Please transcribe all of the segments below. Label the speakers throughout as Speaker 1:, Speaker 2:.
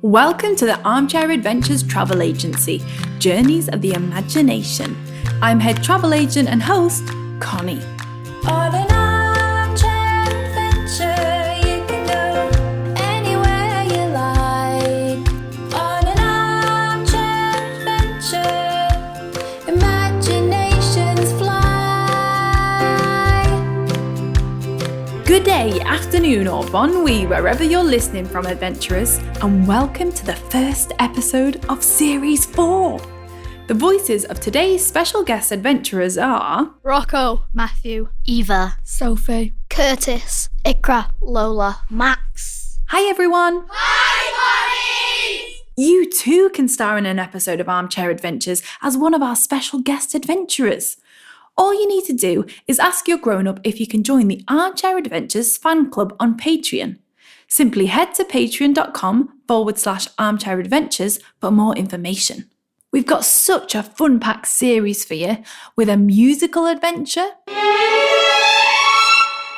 Speaker 1: Welcome to the Armchair Adventures Travel Agency, Journeys of the Imagination. I'm head travel agent and host, Connie. On an armchair adventure, you can go anywhere you like. On an armchair adventure, imaginations fly. Good day, afternoon or bon nuit, wherever you're listening from, adventurers, and welcome to the first episode of Series 4. The voices of today's special guest adventurers are...
Speaker 2: Rocco, Matthew,
Speaker 3: Eva,
Speaker 2: Sophie,
Speaker 3: Curtis, Ikra, Lola, Max.
Speaker 1: Hi everyone!
Speaker 4: Hi, Connie!
Speaker 1: You too can star in an episode of Armchair Adventures as one of our special guest adventurers. All you need to do is ask your grown-up if you can join the Armchair Adventures fan club on Patreon. Simply head to patreon.com/armchair adventures for more information. We've got such a fun-packed series for you with a musical adventure,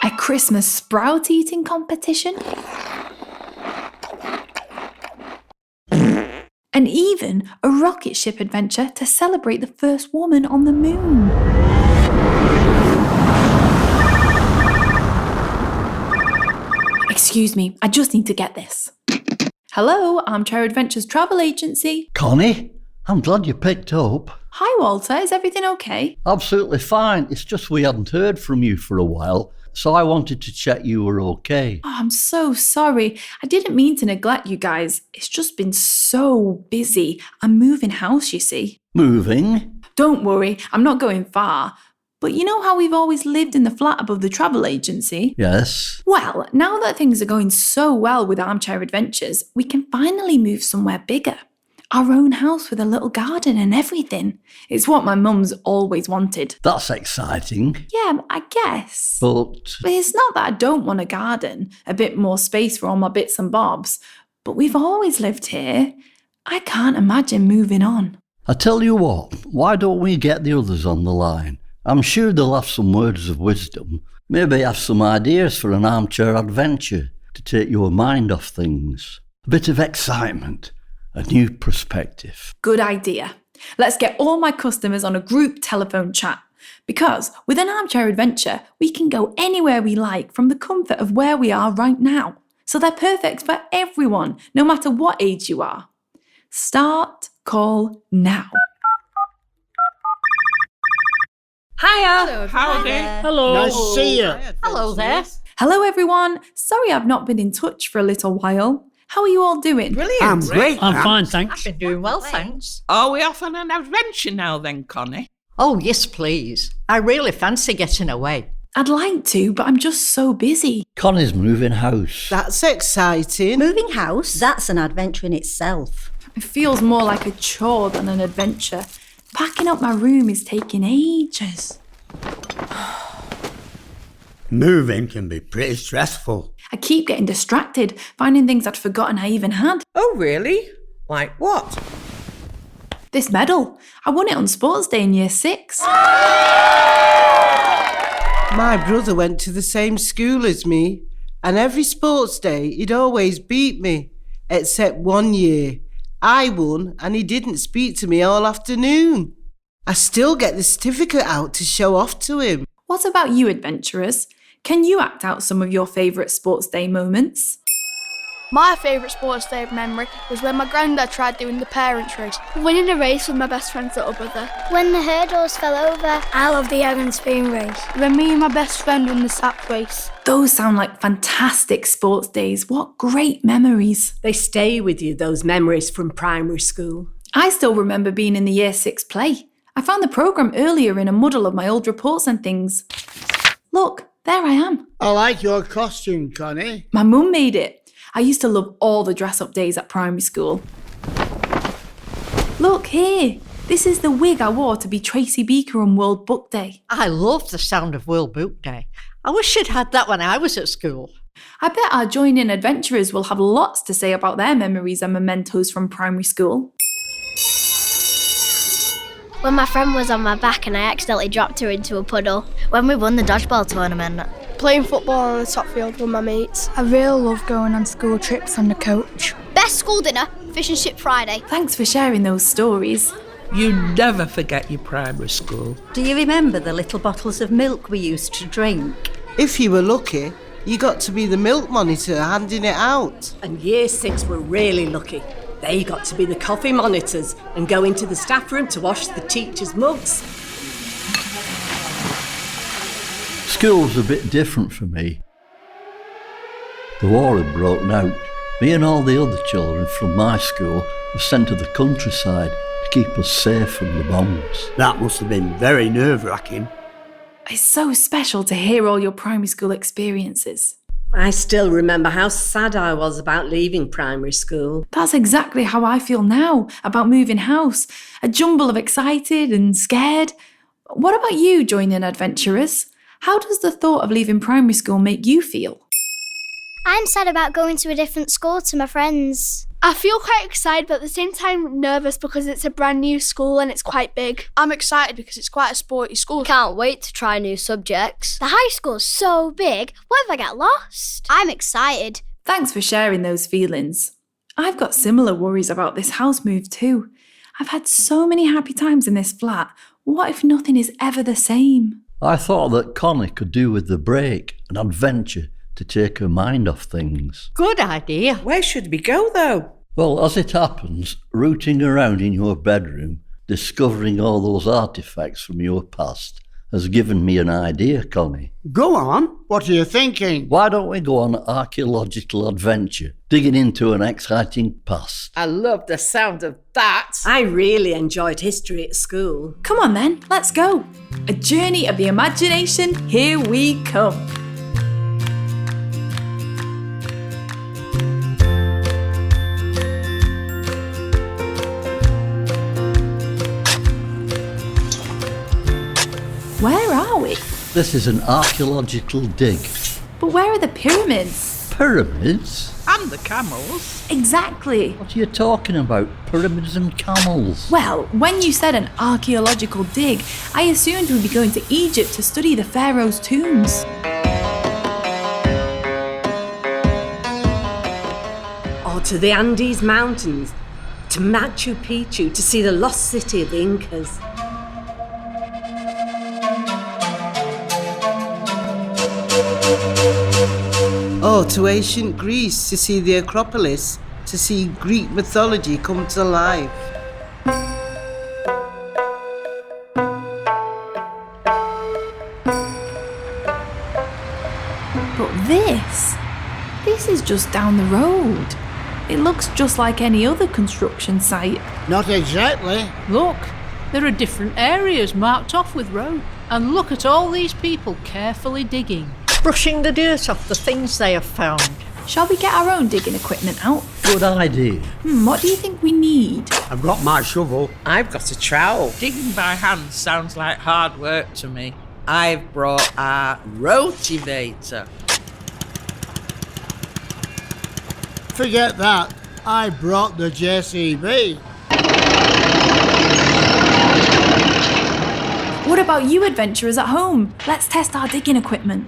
Speaker 1: a Christmas sprout eating competition, and even a rocket ship adventure to celebrate the first woman on the moon. Excuse me, I just need to get this. Hello, Armchair Adventures Travel Agency.
Speaker 5: Connie, I'm glad you picked up.
Speaker 1: Hi Walter, is everything okay?
Speaker 5: Absolutely fine. It's just we hadn't heard from you for a while, so I wanted to check you were okay.
Speaker 1: Oh, I'm so sorry. I didn't mean to neglect you guys. It's just been so busy. I'm moving house, you see.
Speaker 5: Moving?
Speaker 1: Don't worry, I'm not going far. But you know how we've always lived in the flat above the travel agency?
Speaker 5: Yes.
Speaker 1: Well, now that things are going so well with Armchair Adventures, we can finally move somewhere bigger. Our own house with a little garden and everything. It's what my mum's always wanted.
Speaker 5: That's exciting.
Speaker 1: Yeah, I guess.
Speaker 5: But
Speaker 1: It's not that I don't want a garden, a bit more space for all my bits and bobs, but we've always lived here. I can't imagine moving on.
Speaker 5: I tell you what, why don't we get the others on the line? I'm sure they'll have some words of wisdom. Maybe have some ideas for an armchair adventure to take your mind off things. A bit of excitement, a new perspective.
Speaker 1: Good idea. Let's get all my customers on a group telephone chat. Because with an armchair adventure, we can go anywhere we like from the comfort of where we are right now. So they're perfect for everyone, no matter what age you are. Start call now.
Speaker 4: Hiya!
Speaker 6: Howdy.
Speaker 4: Hello.
Speaker 6: Nice to see you.
Speaker 3: Hello there.
Speaker 1: Hello everyone. Sorry I've not been in touch for a little while. How are you all doing?
Speaker 4: Brilliant.
Speaker 6: I'm great.
Speaker 4: I'm fine,
Speaker 3: I've
Speaker 4: thanks.
Speaker 3: been doing well, thanks.
Speaker 6: Are we off on an adventure now then, Connie?
Speaker 3: Oh, yes, please. I really fancy getting away.
Speaker 1: I'd like to, but I'm just so busy.
Speaker 5: Connie's moving house.
Speaker 7: That's exciting.
Speaker 8: Moving house? That's an adventure in itself.
Speaker 1: It feels more like a chore than an adventure. Packing up my room is taking ages.
Speaker 9: Moving can be pretty stressful.
Speaker 1: I keep getting distracted, finding things I'd forgotten I even had.
Speaker 4: Oh, really? Like what?
Speaker 1: This medal, I won it on sports day in year 6.
Speaker 7: My brother went to the same school as me, and every sports day he'd always beat me, except one year. I won, and he didn't speak to me all afternoon. I still get the certificate out to show off to him.
Speaker 1: What about you, adventurers? Can you act out some of your favourite sports day moments?
Speaker 2: My favourite sports day memory was when my granddad tried doing the parents' race, winning a race with my best friend's little brother.
Speaker 10: When the hurdles fell over. I love the egg and spoon race.
Speaker 2: When me and my best friend won the sack race.
Speaker 1: Those sound like fantastic sports days. What great memories.
Speaker 8: They stay with you, those memories from primary school.
Speaker 1: I still remember being in the year 6 play. I found the programme earlier in a muddle of my old reports and things. Look, there I am.
Speaker 6: I like your costume, Connie.
Speaker 1: My mum made it. I used to love all the dress-up days at primary school. Look here. This is the wig I wore to be Tracy Beaker on World Book Day.
Speaker 3: I love the sound of World Book Day. I wish I'd had that when I was at school.
Speaker 1: I bet our join-in adventurers will have lots to say about their memories and mementos from primary school.
Speaker 10: When my friend was on my back and I accidentally dropped her into a puddle.
Speaker 3: When we won the dodgeball tournament.
Speaker 2: Playing football on the top field with my mates. I really love going on school trips on the coach.
Speaker 10: Best school dinner, fish and chip Friday.
Speaker 1: Thanks for sharing those stories.
Speaker 6: You never forget your primary school.
Speaker 8: Do you remember the little bottles of milk we used to drink?
Speaker 7: If you were lucky, you got to be the milk monitor handing it out.
Speaker 8: And year 6 were really lucky. They got to be the coffee monitors and go into the staff room to wash the teachers' mugs.
Speaker 5: School's a bit different for me. The war had broken out. Me and all the other children from my school were sent to the countryside to keep us safe from the bombs.
Speaker 9: That must have been very nerve-wracking.
Speaker 1: It's so special to hear all your primary school experiences.
Speaker 8: I still remember how sad I was about leaving primary school.
Speaker 1: That's exactly how I feel now about moving house. A jumble of excited and scared. What about you, joining adventurers? How does the thought of leaving primary school make you feel?
Speaker 10: I'm sad about going to a different school to my friends.
Speaker 2: I feel quite excited, but at the same time nervous because it's a brand new school and it's quite big. I'm excited because it's quite a sporty school.
Speaker 10: Can't wait to try new subjects. The high school's so big, what if I get lost? I'm excited.
Speaker 1: Thanks for sharing those feelings. I've got similar worries about this house move too. I've had so many happy times in this flat. What if nothing is ever the same?
Speaker 5: I thought that Connie could do with the break, an adventure, to take her mind off things.
Speaker 3: Good idea.
Speaker 4: Where should we go, though?
Speaker 5: Well, as it happens, rooting around in your bedroom, discovering all those artefacts from your past, has given me an idea, Connie.
Speaker 9: Go on.
Speaker 6: What are you thinking?
Speaker 5: Why don't we go on an archaeological adventure, digging into an exciting past?
Speaker 4: I love the sound of that.
Speaker 8: I really enjoyed history at school.
Speaker 1: Come on then, let's go. A journey of the imagination, here we come. Where are we?
Speaker 5: This is an archaeological dig.
Speaker 1: But where are the pyramids?
Speaker 5: Pyramids?
Speaker 6: And the camels.
Speaker 1: Exactly.
Speaker 5: What are you talking about? Pyramids and camels?
Speaker 1: Well, when you said an archaeological dig, I assumed we'd be going to Egypt to study the pharaoh's tombs.
Speaker 8: Or to the Andes Mountains, to Machu Picchu to see the lost city of the Incas.
Speaker 7: Oh, to ancient Greece to see the Acropolis, to see Greek mythology come to life.
Speaker 1: But this is just down the road. It looks just like any other construction site.
Speaker 6: Not exactly.
Speaker 11: Look, there are different areas marked off with rope. And look at all these people carefully digging.
Speaker 3: Brushing the dirt off the things they have found.
Speaker 1: Shall we get our own digging equipment out?
Speaker 5: Good idea.
Speaker 1: What do you think we need?
Speaker 9: I've got my shovel.
Speaker 4: I've got a trowel.
Speaker 6: Digging by hand sounds like hard work to me. I've brought our rotivator. Forget that. I brought the JCB.
Speaker 1: What about you adventurers at home? Let's test our digging equipment.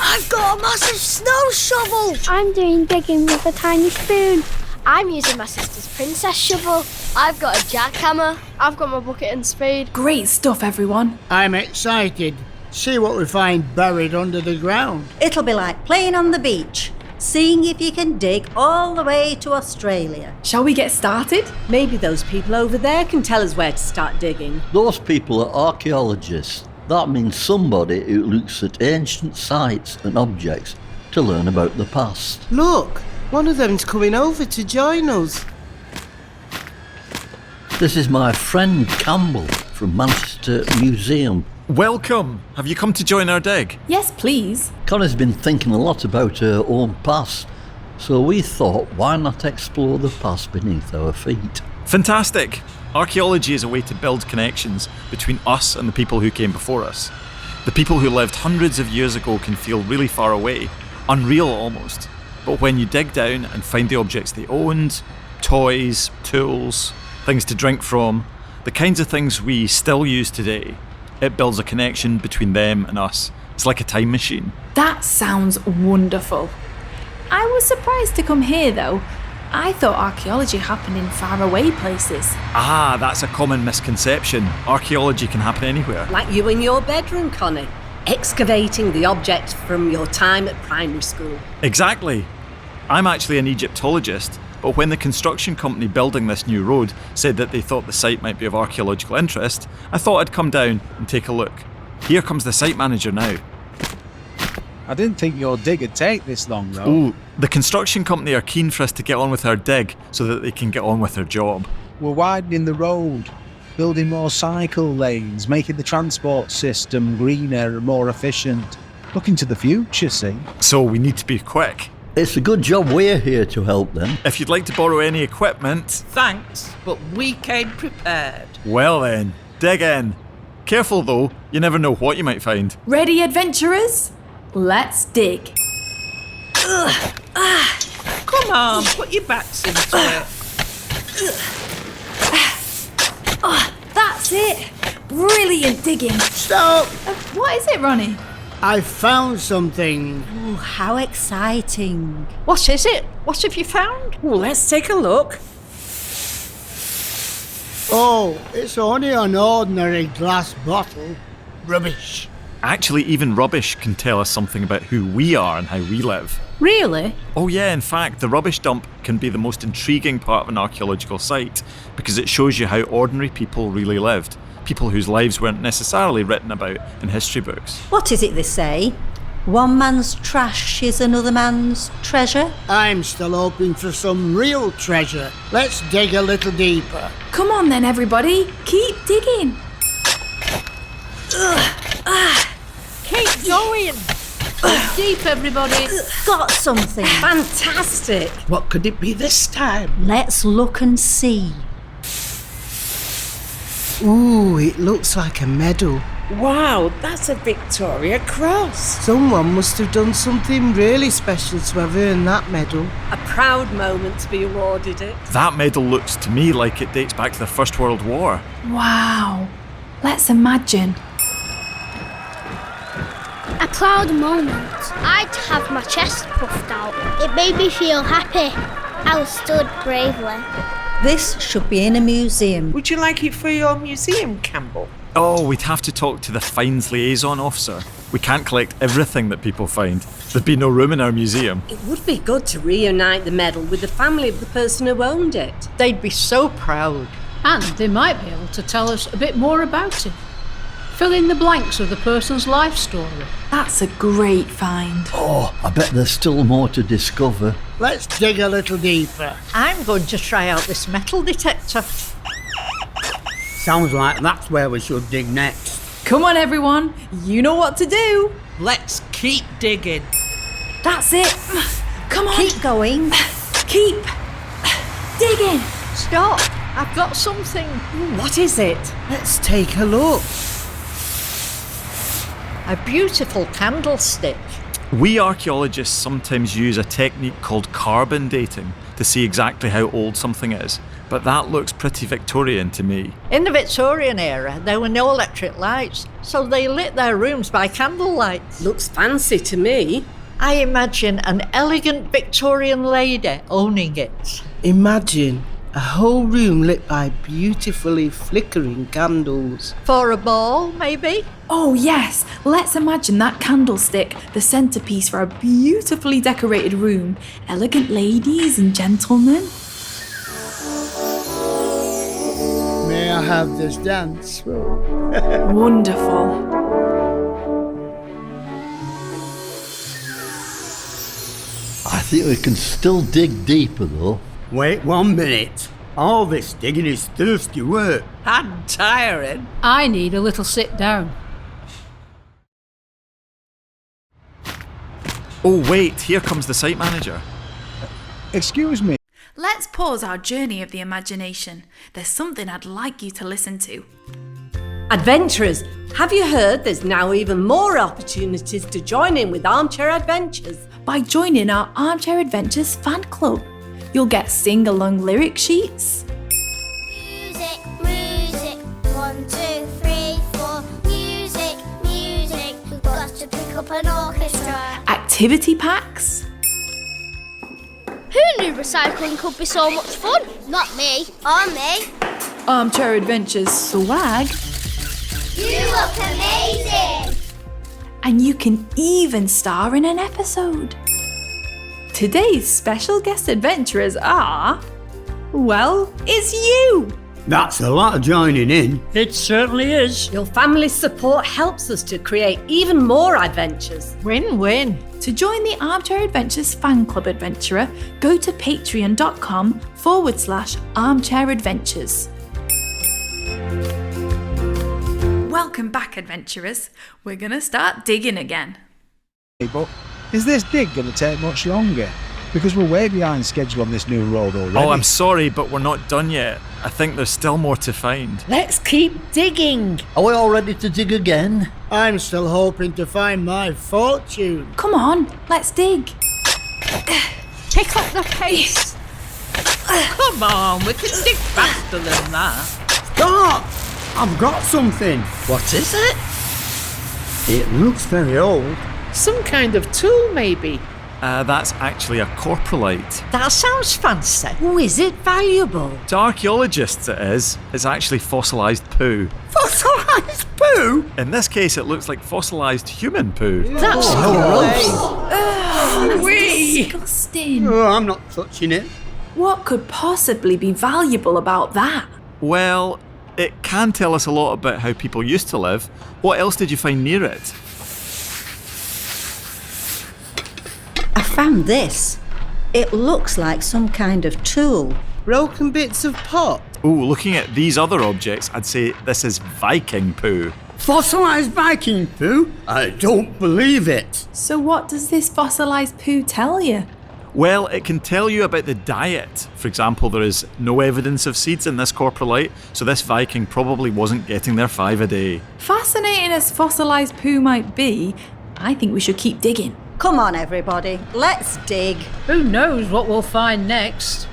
Speaker 10: I've got a massive snow shovel. I'm doing digging with a tiny spoon. I'm using my sister's princess shovel. I've got a jackhammer.
Speaker 2: I've got my bucket and spade.
Speaker 1: Great stuff, everyone.
Speaker 6: I'm excited. See what we find buried under the ground.
Speaker 8: It'll be like playing on the beach, seeing if you can dig all the way to Australia.
Speaker 1: Shall we get started?
Speaker 8: Maybe those people over there can tell us where to start digging.
Speaker 5: Those people are archaeologists. That means somebody who looks at ancient sites and objects to learn about the past.
Speaker 7: Look, one of them's coming over to join us.
Speaker 5: This is my friend Campbell from Manchester Museum.
Speaker 12: Welcome. Have you come to join our dig?
Speaker 1: Yes, please.
Speaker 5: Connie's been thinking a lot about her own past, so we thought, why not explore the past beneath our feet?
Speaker 12: Fantastic. Archaeology is a way to build connections between us and the people who came before us. The people who lived hundreds of years ago can feel really far away, unreal almost. But when you dig down and find the objects they owned, toys, tools, things to drink from, the kinds of things we still use today, it builds a connection between them and us. It's like a time machine.
Speaker 1: That sounds wonderful. I was surprised to come here though. I thought archaeology happened in faraway places.
Speaker 12: Ah, that's a common misconception. Archaeology can happen anywhere.
Speaker 8: Like you in your bedroom, Connie. Excavating the object from your time at primary school.
Speaker 12: Exactly. I'm actually an Egyptologist, but when the construction company building this new road said that they thought the site might be of archaeological interest, I thought I'd come down and take a look. Here comes the site manager now.
Speaker 13: I didn't think your dig would take this long, though.
Speaker 12: Ooh, the construction company are keen for us to get on with our dig so that they can get on with their job.
Speaker 13: We're widening the road, building more cycle lanes, making the transport system greener and more efficient. Looking to the future, see?
Speaker 12: So we need to be quick.
Speaker 5: It's a good job we're here to help them.
Speaker 12: If you'd like to borrow any equipment...
Speaker 6: Thanks, but we came prepared.
Speaker 12: Well then, dig in. Careful though, you never know what you might find.
Speaker 1: Ready, adventurers? Let's dig.
Speaker 6: Come on, put your backs into it.
Speaker 1: That's it. Brilliant digging.
Speaker 9: Stop!
Speaker 1: What is it, Ronnie?
Speaker 9: I found something.
Speaker 3: Oh, how exciting. What is it? What have you found?
Speaker 4: Well, let's take a look.
Speaker 9: Oh, it's only an ordinary glass bottle. Rubbish.
Speaker 12: Actually, even rubbish can tell us something about who we are and how we live.
Speaker 11: Really?
Speaker 12: Oh yeah, in fact, the rubbish dump can be the most intriguing part of an archaeological site because it shows you how ordinary people really lived. People whose lives weren't necessarily written about in history books.
Speaker 3: What is it they say? One man's trash is another man's treasure?
Speaker 9: I'm still hoping for some real treasure. Let's dig a little deeper.
Speaker 1: Come on then, everybody. Keep digging.
Speaker 3: Keep going!
Speaker 11: Deep, everybody.
Speaker 3: Got something.
Speaker 8: Fantastic!
Speaker 6: What could it be this time?
Speaker 3: Let's look and see.
Speaker 7: Ooh, it looks like a medal.
Speaker 4: Wow, that's a Victoria cross.
Speaker 7: Someone must have done something really special to have earned that medal.
Speaker 8: A proud moment to be awarded it.
Speaker 12: That medal looks to me like it dates back to the First World War.
Speaker 1: Wow. Let's imagine.
Speaker 10: A proud moment. I'd have my chest puffed out. It made me feel happy. I stood bravely.
Speaker 3: This should be in a museum.
Speaker 4: Would you like it for your museum, Campbell?
Speaker 12: Oh, we'd have to talk to the Finds Liaison Officer. We can't collect everything that people find. There'd be no room in our museum.
Speaker 8: It would be good to reunite the medal with the family of the person who owned it.
Speaker 3: They'd be so proud.
Speaker 11: And they might be able to tell us a bit more about it. Fill in the blanks of the person's life story.
Speaker 1: That's a great find.
Speaker 5: Oh, I bet there's still more to discover.
Speaker 9: Let's dig a little deeper.
Speaker 3: I'm going to try out this metal detector.
Speaker 9: Sounds like that's where we should dig next.
Speaker 1: Come on, everyone. You know what to do.
Speaker 6: Let's keep digging.
Speaker 1: That's it. Come on.
Speaker 3: Keep going.
Speaker 1: Keep digging.
Speaker 3: Stop. I've got something.
Speaker 8: What is it?
Speaker 7: Let's take a look.
Speaker 3: A beautiful candlestick.
Speaker 12: We archaeologists sometimes use a technique called carbon dating to see exactly how old something is, but that looks pretty Victorian to me.
Speaker 3: In the Victorian era, there were no electric lights, so they lit their rooms by candlelight.
Speaker 8: Looks fancy to me.
Speaker 3: I imagine an elegant Victorian lady owning it.
Speaker 7: Imagine a whole room lit by beautifully flickering candles.
Speaker 3: For a ball, maybe?
Speaker 1: Oh yes, let's imagine that candlestick, the centerpiece for a beautifully decorated room. Elegant ladies and gentlemen.
Speaker 9: May I have this dance?
Speaker 1: Wonderful.
Speaker 5: I think we can still dig deeper though.
Speaker 9: Wait 1 minute. All this digging is thirsty work.
Speaker 6: And tiring.
Speaker 11: I need a little sit down.
Speaker 12: Oh wait, here comes the site manager.
Speaker 13: Excuse me.
Speaker 1: Let's pause our journey of the imagination. There's something I'd like you to listen to.
Speaker 8: Adventurers, have you heard there's now even more opportunities to join in with Armchair Adventures?
Speaker 1: By joining our Armchair Adventures fan club, you'll get sing-along lyric sheets,
Speaker 10: Music, music, 1, 2, 3, 4. Music, music, we've got to pick up an orchestra.
Speaker 1: activity packs,
Speaker 10: Who Never knew recycling could be so much fun. Not me. Or me.
Speaker 1: Armchair Adventures swag.
Speaker 10: You look amazing.
Speaker 1: And you can even star in an episode. Today's special guest adventurers are... well, it's you!
Speaker 9: That's a lot of joining in.
Speaker 14: It certainly is.
Speaker 8: Your family's support helps us to create even more adventures.
Speaker 3: Win-win.
Speaker 1: To join the Armchair Adventures Fan Club Adventurer, go to patreon.com/Armchair Adventures. Welcome back, adventurers. We're going to start digging again.
Speaker 13: Hey, but is this dig going to take much longer? Because we're way behind schedule on this new road already.
Speaker 12: Oh, I'm sorry, but we're not done yet. I think there's still more to find.
Speaker 4: Let's keep digging.
Speaker 5: Are we all ready to dig again?
Speaker 9: I'm still hoping to find my fortune.
Speaker 1: Come on, let's dig.
Speaker 3: Pick up the pace.
Speaker 6: Come on, we can dig faster than that.
Speaker 9: Stop! I've got something.
Speaker 6: What is it?
Speaker 9: It looks very old.
Speaker 6: Some kind of tool, maybe.
Speaker 12: That's actually a coprolite.
Speaker 3: That sounds fancy.
Speaker 8: Oh, is it valuable?
Speaker 12: To archaeologists it is. It's actually fossilised poo.
Speaker 9: Fossilised poo?
Speaker 12: In this case it looks like fossilised human poo.
Speaker 3: That's
Speaker 1: That's disgusting.
Speaker 9: Oh, I'm not touching it.
Speaker 1: What could possibly be valuable about that?
Speaker 12: Well, it can tell us a lot about how people used to live. What else did you find near it?
Speaker 8: I found this. It looks like some kind of tool.
Speaker 7: Broken bits of pot.
Speaker 12: Ooh, looking at these other objects, I'd say this is Viking poo.
Speaker 9: Fossilised Viking poo? I don't believe it.
Speaker 1: So what does this fossilised poo tell you?
Speaker 12: Well, it can tell you about the diet. For example, there is no evidence of seeds in this coprolite, so this Viking probably wasn't getting their 5 a day.
Speaker 1: Fascinating as fossilised poo might be, I think we should keep digging.
Speaker 8: Come on, everybody. Let's dig.
Speaker 11: Who knows what we'll find next?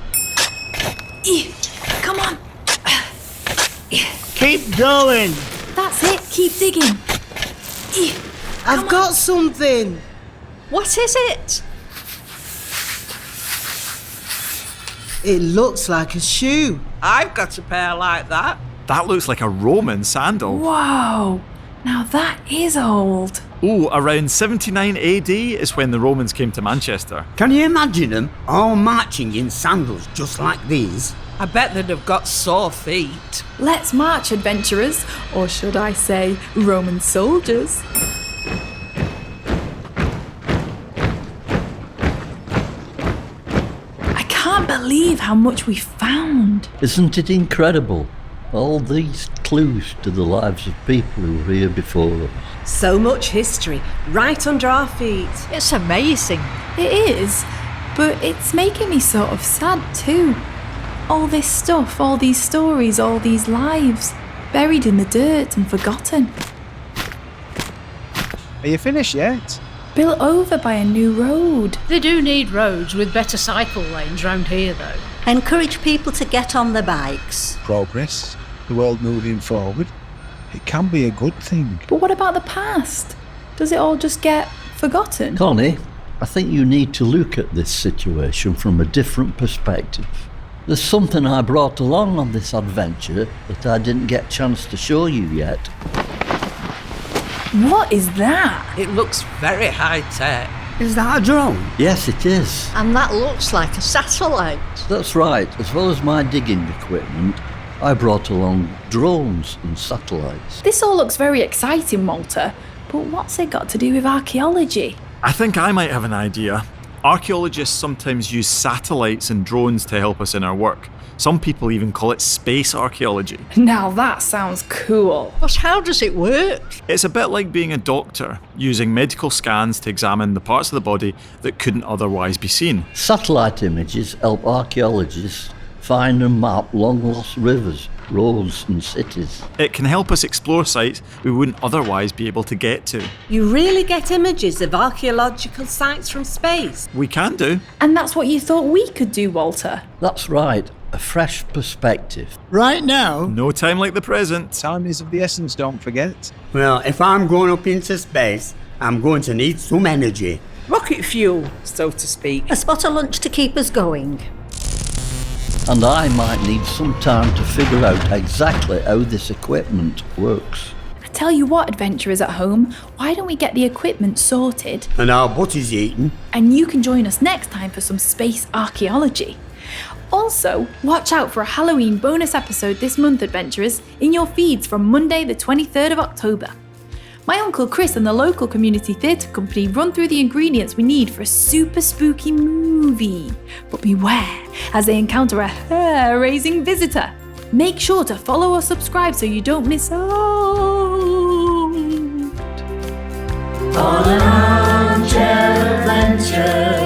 Speaker 1: Come on.
Speaker 9: Keep going.
Speaker 1: That's it, keep digging.
Speaker 7: I've got something.
Speaker 3: What is it?
Speaker 7: It looks like a shoe.
Speaker 6: I've got a pair like that.
Speaker 12: That looks like a Roman sandal.
Speaker 1: Whoa, now that is old.
Speaker 12: Ooh, around 79 AD is when the Romans came to Manchester.
Speaker 9: Can you imagine them all marching in sandals just like these?
Speaker 6: I bet they'd have got sore feet.
Speaker 1: Let's march, adventurers, or should I say, Roman soldiers. I can't believe how much we found.
Speaker 5: Isn't it incredible? All these clues to the lives of people who were here before us.
Speaker 8: So much history right under our feet.
Speaker 3: It's amazing.
Speaker 1: It is, but it's making me sort of sad too. All this stuff, all these stories, all these lives, buried in the dirt and forgotten.
Speaker 13: Are you finished yet?
Speaker 1: Built over by a new road.
Speaker 11: They do need roads with better cycle lanes round here, though.
Speaker 8: Encourage people to get on their bikes.
Speaker 13: Progress. The world moving forward. It can be a good thing.
Speaker 1: But what about the past? Does it all just get forgotten?
Speaker 5: Connie, I think you need to look at this situation from a different perspective. There's something I brought along on this adventure that I didn't get a chance to show you yet.
Speaker 1: What is that?
Speaker 6: It looks very high tech.
Speaker 9: Is that a drone?
Speaker 5: Yes, it is.
Speaker 3: And that looks like a satellite.
Speaker 5: That's right. As well as my digging equipment, I brought along drones and satellites.
Speaker 1: This all looks very exciting, Walter, but what's it got to do with archaeology?
Speaker 12: I think I might have an idea. Archaeologists sometimes use satellites and drones to help us in our work. Some people even call it space archaeology.
Speaker 1: Now that sounds cool.
Speaker 3: But how does it work?
Speaker 12: It's a bit like being a doctor, using medical scans to examine the parts of the body that couldn't otherwise be seen.
Speaker 5: Satellite images help archaeologists find and map long-lost rivers, roads and cities.
Speaker 12: It can help us explore sites we wouldn't otherwise be able to get to.
Speaker 8: You really get images of archaeological sites from space?
Speaker 12: We can do.
Speaker 1: And that's what you thought we could do, Walter?
Speaker 5: That's right, a fresh perspective.
Speaker 9: Right now?
Speaker 12: No time like the present.
Speaker 13: Time is of the essence, don't forget.
Speaker 9: Well, if I'm going up into space, I'm going to need some energy.
Speaker 4: rocket fuel, so to speak.
Speaker 3: A spot of lunch to keep us going.
Speaker 5: And I might need some time to figure out exactly how this equipment works.
Speaker 1: I tell you what, adventurers at home, why don't we get the equipment sorted?
Speaker 9: And our butty's eaten.
Speaker 1: And you can join us next time for some space archaeology. Also, watch out for a Halloween bonus episode this month, adventurers, in your feeds from Monday the 23rd of October. My Uncle Chris and the local community theatre company run through the ingredients we need for a super spooky movie. But beware, as they encounter a hair-raising visitor. Make sure to follow or subscribe so you don't miss out.
Speaker 14: On an armchair adventure.